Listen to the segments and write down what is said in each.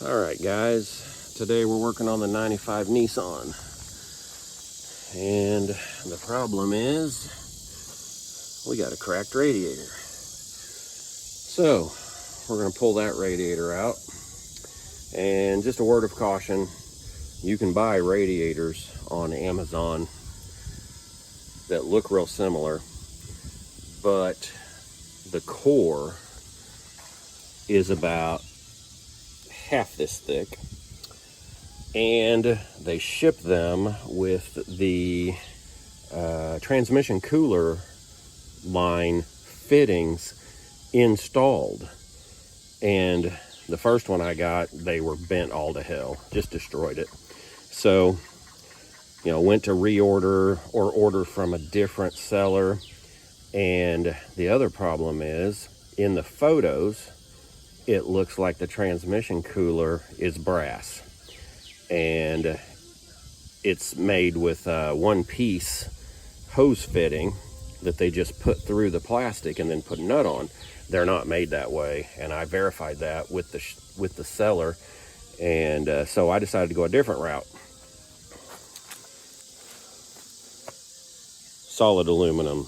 Alright guys, today we're working on the 95 Nissan, and the problem is we got a cracked radiator. So we're going to pull that radiator out, and just a word of caution, you can buy radiators on Amazon that look real similar, but the core is about half this thick, and they ship them with the transmission cooler line fittings installed. And the first one I got, they were bent all to hell, just destroyed it. So, you know, went to reorder or order from a different seller. And the other problem is, in the photos, it looks like the transmission cooler is brass, and it's made with one piece hose fitting that they just put through the plastic and then put a nut on. They're not made that way, and I verified that with the seller, and so I decided to go a different route. Solid aluminum,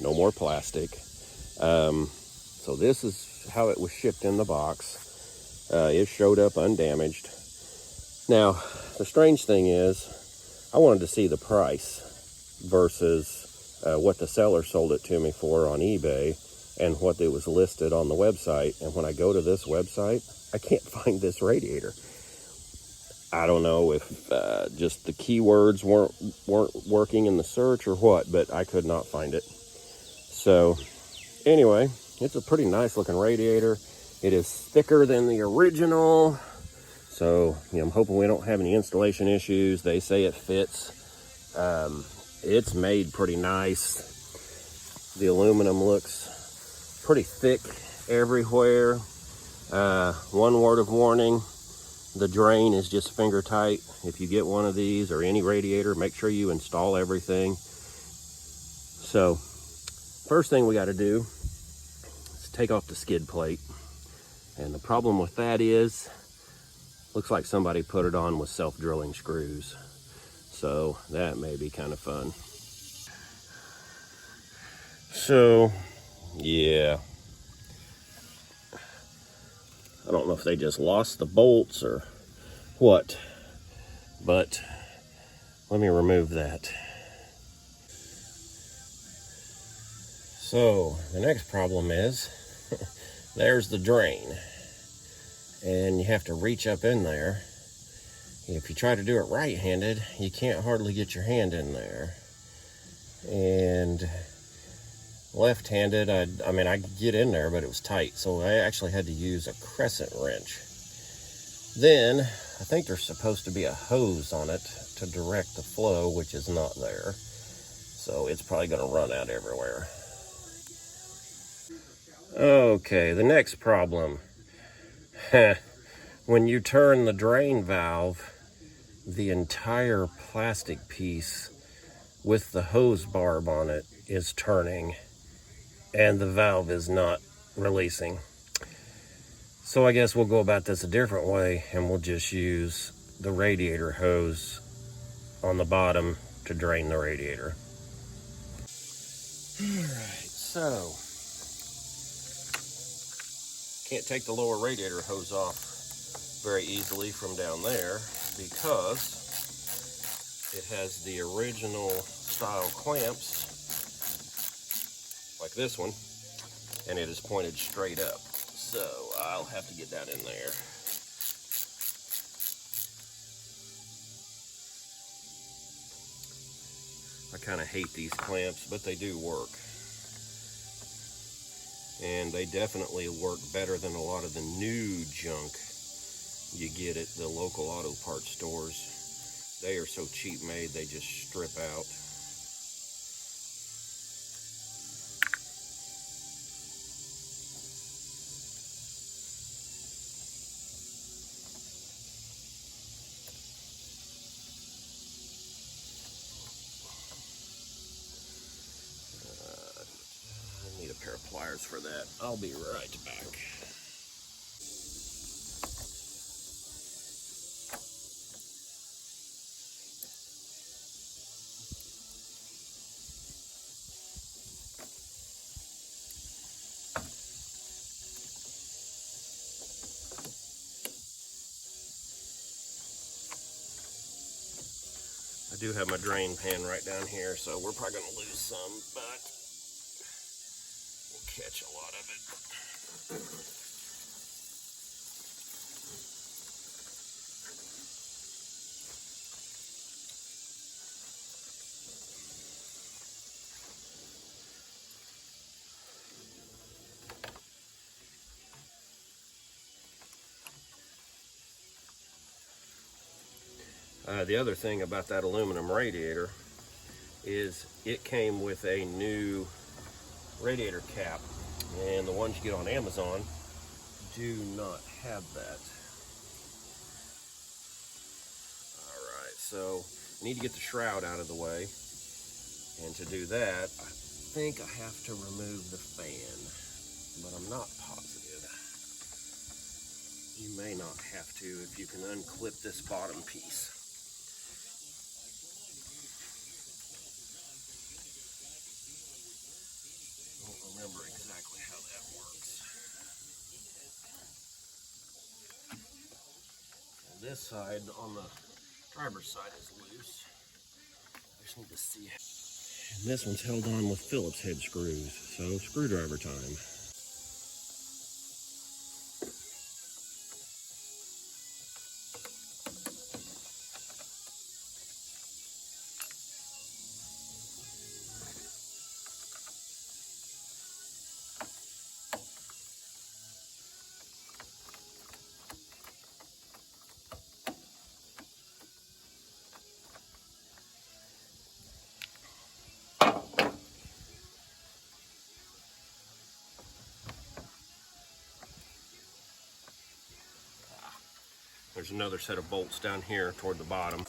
no more plastic. So this is how it was shipped in the box. It showed up undamaged. Now, the strange thing is, I wanted to see the price versus what the seller sold it to me for on eBay and what it was listed on the website. And when I go to this website, I can't find this radiator. I don't know if just the keywords weren't working in the search or what, but I could not find it. So anyway, it's a pretty nice looking radiator. It is thicker than the original, so you know, I'm hoping we don't have any installation issues. They say it fits. It's made pretty nice. The aluminum looks pretty thick everywhere. One word of warning, the drain is just finger tight. If you get one of these or any radiator, make sure you install everything. So first thing we got to do, take off the skid plate, and the problem with that is, looks like somebody put it on with self-drilling screws, so that may be kind of fun. So yeah, I don't know if they just lost the bolts or what, but let me remove that. So the next problem is, there's the drain, and you have to reach up in there. If you try to do it right-handed, you can't hardly get your hand in there. And left-handed, I mean, I could get in there, but it was tight, so I actually had to use a crescent wrench. Then, I think there's supposed to be a hose on it to direct the flow, which is not there. So it's probably going to run out everywhere. Okay, the next problem. When you turn the drain valve, the entire plastic piece with the hose barb on it is turning, and the valve is not releasing. So I guess we'll go about this a different way, and we'll just use the radiator hose on the bottom to drain the radiator. Alright, so can't take the lower radiator hose off very easily from down there because it has the original style clamps like this one, and it is pointed straight up, so I'll have to get that in there. I kind of hate these clamps, but they do work. And they definitely work better than a lot of the new junk you get at the local auto parts stores. They are so cheap made, they just strip out. I need a pair of pliers for that. I'll be right back. I do have my drain pan right down here, so we're probably going to lose some, but we'll catch a lot of it. The other thing about that aluminum radiator is it came with a new radiator cap, and the ones you get on Amazon do not have that. Alright, so I need to get the shroud out of the way, and to do that I think I have to remove the fan, but I'm not positive. You may not have to if you can unclip this bottom piece. Remember exactly how that works. And this side on the driver's side is loose. I just need to see. And this one's held on with Phillips head screws, so screwdriver time. There's another set of bolts down here toward the bottom.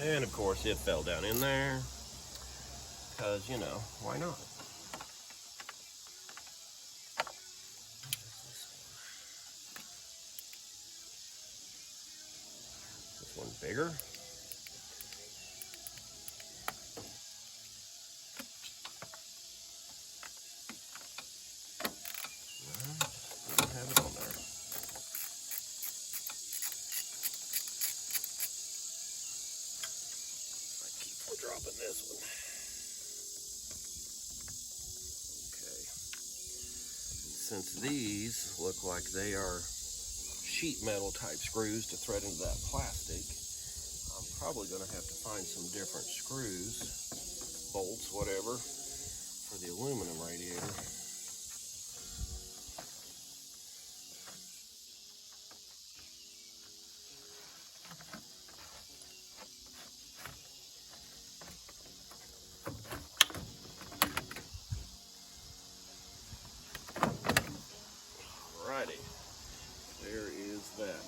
And of course it fell down in there, because, you know, why not? This one bigger. Have it on there. I keep on dropping this one. Okay. And since these look like they are sheet metal type screws to thread into that plastic, I'm probably going to have to find some different screws, bolts, whatever, for the aluminum radiator. Alrighty, there is that.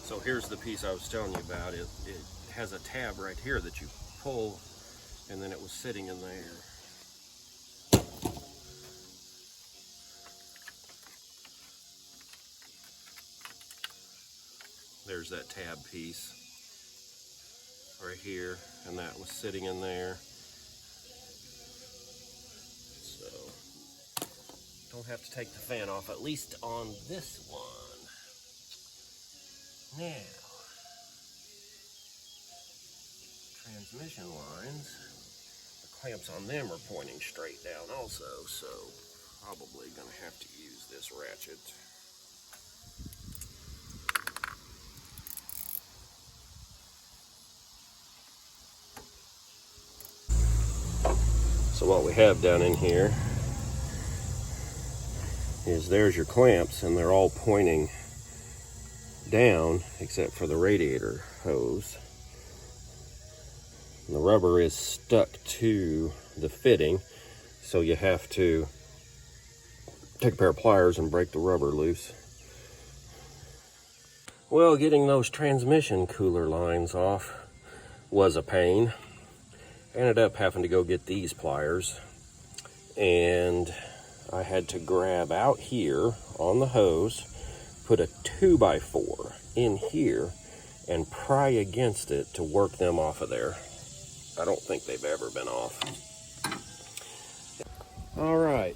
So here's the piece I was telling you about. It has a tab right here that you pull, and then it was sitting in there. There's that tab piece right here, and that was sitting in there. So don't have to take the fan off, at least on this one. Now, transmission lines, the clamps on them are pointing straight down also, so probably going to have to use this ratchet. So what we have down in here is there's your clamps, and they're all pointing down except for the radiator hose. And the rubber is stuck to the fitting, so you have to take a pair of pliers and break the rubber loose. Well, getting those transmission cooler lines off was a pain. I ended up having to go get these pliers, and I had to grab out here on the hose, put a 2x4 in here and pry against it to work them off of there. I don't think they've ever been off. All right,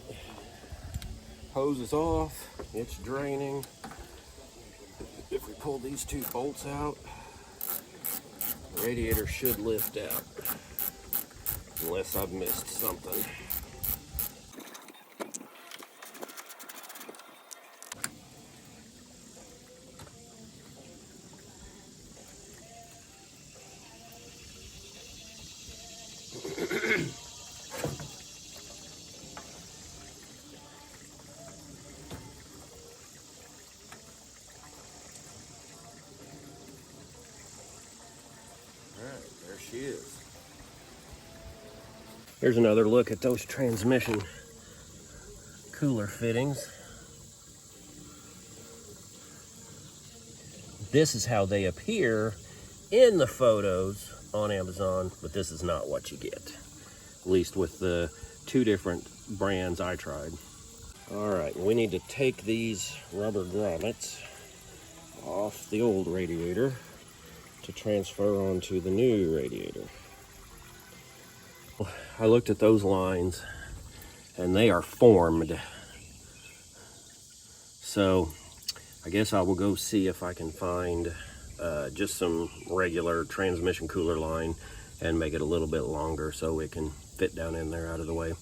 hose is off, it's draining. If we pull these two bolts out, the radiator should lift out, unless I've missed something. There she is. Here's another look at those transmission cooler fittings. This is how they appear in the photos on Amazon, but this is not what you get. At least with the two different brands I tried. All right, we need to take these rubber grommets off the old radiator to transfer onto the new radiator. I looked at those lines and they are formed. So I guess I will go see if I can find just some regular transmission cooler line and make it a little bit longer so it can fit down in there out of the way.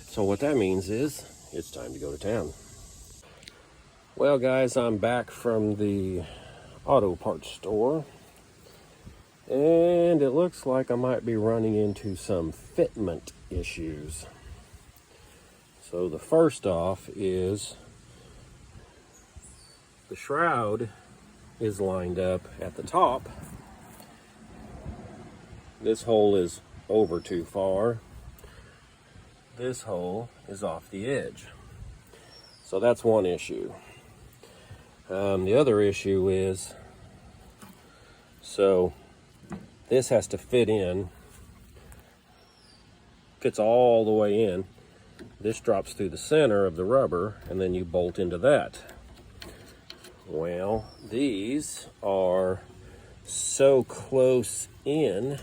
So what that means is it's time to go to town. Well guys, I'm back from the auto parts store, and it looks like I might be running into some fitment issues. So the first off is the shroud is lined up at the top. This hole is over too far. This hole is off the edge. So that's one issue. The other issue is, so this has to fit in, fits all the way in. This drops through the center of the rubber and then you bolt into that. Well, these are so close in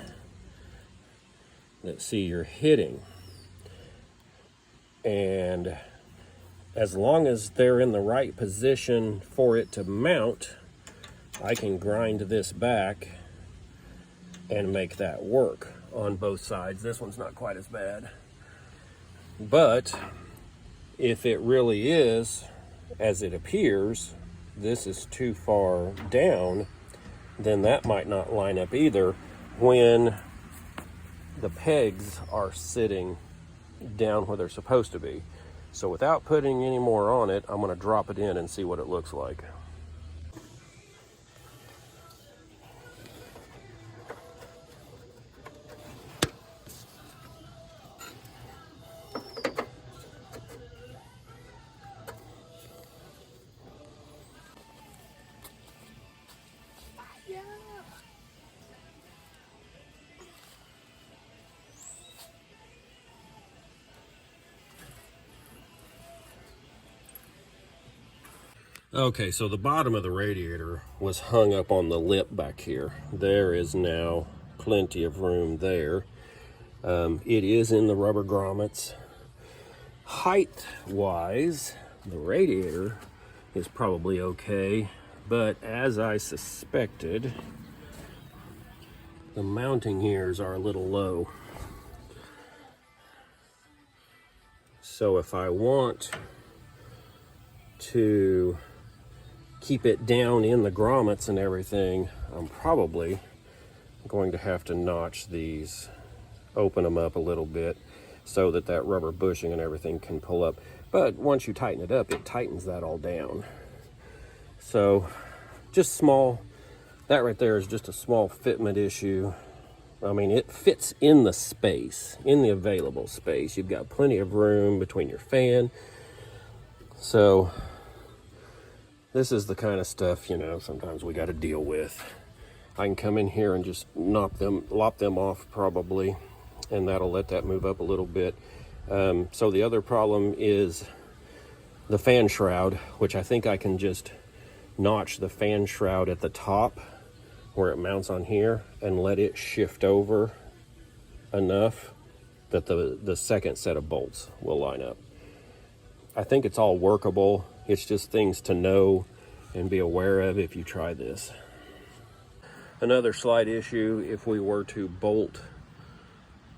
that, see, you're hitting. And as long as they're in the right position for it to mount, I can grind this back and make that work on both sides. This one's not quite as bad. But if it really is, as it appears, this is too far down, then that might not line up either when the pegs are sitting down where they're supposed to be. So without putting any more on it, I'm going to drop it in and see what it looks like. Okay, so the bottom of the radiator was hung up on the lip back here. There is now plenty of room there. It is in the rubber grommets. Height-wise, the radiator is probably okay, but as I suspected, the mounting gears are a little low. So if I want to keep it down in the grommets and everything, I'm probably going to have to notch these, open them up a little bit so that that rubber bushing and everything can pull up. But once you tighten it up, it tightens that all down. So just small, that right there is just a small fitment issue. I mean, it fits in the space, in the available space. You've got plenty of room between your fan. So this is the kind of stuff, you know, sometimes we got to deal with. I can come in here and just lop them off probably, and that'll let that move up a little bit. So the other problem is the fan shroud, which I think I can just notch the fan shroud at the top where it mounts on here and let it shift over enough that the second set of bolts will line up. I think it's all workable. It's just things to know and be aware of if you try this. Another slight issue, if we were to bolt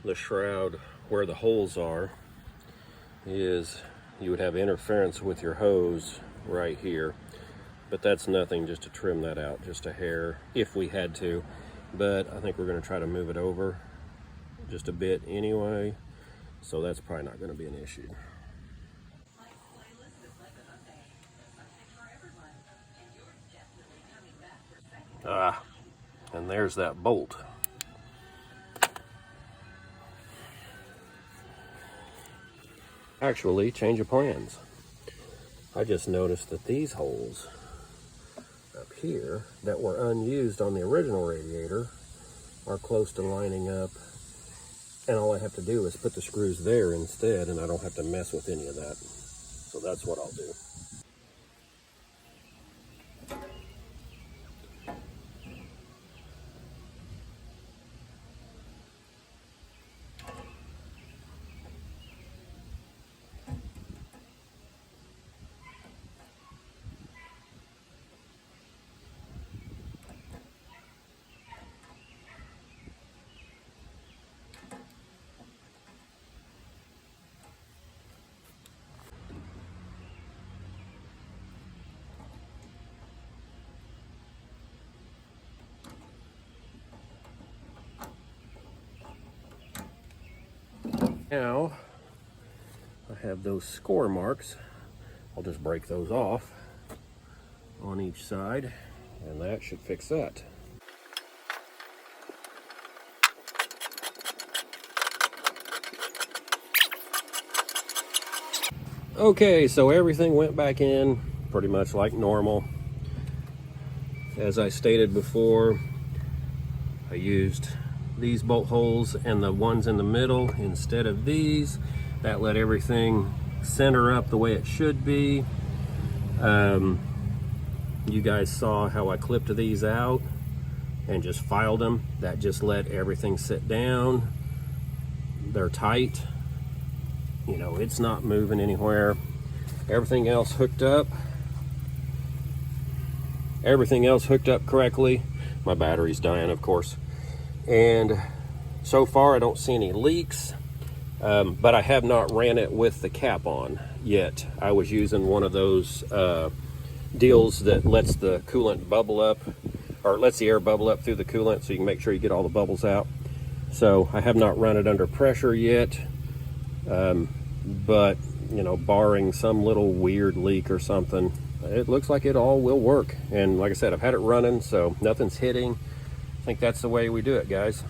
the shroud where the holes are, is you would have interference with your hose right here. But that's nothing, just to trim that out, just a hair, if we had to. But I think we're going to try to move it over just a bit anyway, so that's probably not going to be an issue. And there's that bolt. Actually, change of plans. I just noticed that these holes up here that were unused on the original radiator are close to lining up, and all I have to do is put the screws there instead, and I don't have to mess with any of that. So that's what I'll do. Now, I have those score marks. I'll just break those off on each side, and that should fix that. Okay, so everything went back in pretty much like normal. As I stated before, I used these bolt holes and the ones in the middle instead of these. That let everything center up the way it should be. You guys saw how I clipped these out and just filed them. That just let everything sit down. They're tight. You know, it's not moving anywhere. Everything else hooked up. Everything else hooked up correctly. My battery's dying, of course. And so far I don't see any leaks, but I have not ran it with the cap on yet. I was using one of those deals that lets the coolant bubble up, or lets the air bubble up through the coolant so you can make sure you get all the bubbles out. So I have not run it under pressure yet, but you know, barring some little weird leak or something, it looks like it all will work. And like I said, I've had it running, so nothing's hitting. I think that's the way we do it, guys.